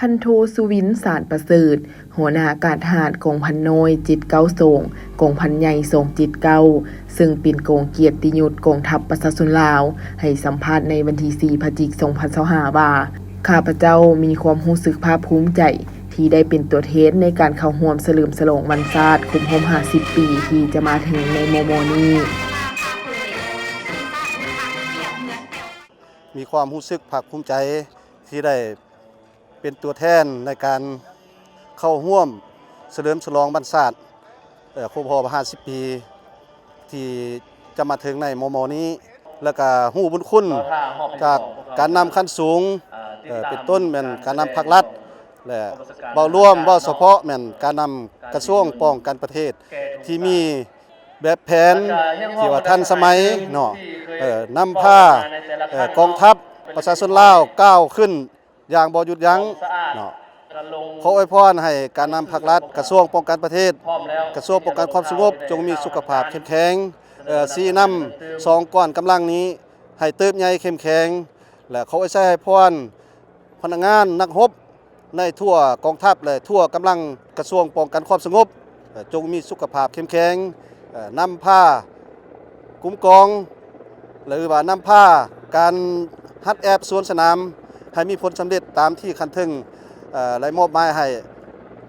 พันโทสุวินสารประเสริฐหัวหน้าการทหารกองพันน้อยจิตเก้าส่งกองพันใหญ่ส่งจิตเก้าซึ่งเป็นกองเกียรติยศกองทัพประชาชนลาวให้สัมภาษณ์ในวันที่4พฤศจิกายน2025ว่าข้าพเจ้ามีความรู้สึกภาคภูมิใจที่ได้เป็นตัวแทนในการเข้าร่วมเฉลิมฉลองวันชาติครบรอบ50 ปีที่จะมาถึงในโมโมนี้มีความรู้สึกภาคภูมิใจที่ได้เป็นตัวแทนในการเข้าร่วมเฉลิมฉลองวันชาติครบรอบ50 ปีที่จะมาถึงในโมโมนี้แล้วก็ฮู้บุญคุณจากการนำขั้นสูงเป็นต้นแม่นการนำภาครัฐและเว้าร่วมเว้าเฉพาะแม่นการนำกระทรวงป้องกันประเทศที่มีแบบแผนที่ว่าทันสมัยเนาะนำพากองทัพประชาชนลาวก้าวขึ้นอย่างบ่หยุดยั้งเนาะขออวยพรให้การนำภาครัฐกระทรวงป้องกันประเทศกระทรวงป้องกันความสงบจงมีสุขภาพเข้มแข็งสีนำ2ก้อนกำลังนี้ให้เติบใหญ่เข้มแข็งและขออวยให้พรพนักงานนักรบในทั่วกองทัพและทั่วกำลังกระทรวงป้องกันความสงบจงมีสุขภาพเข้มแข็งนำผ้าคุ้มกองหรือว่านำผ้าการฮัดแอบสวนสนามให้มีผลสำเร็จตามที่คันถึงและมอบหมายให้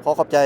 ขอขอบใจ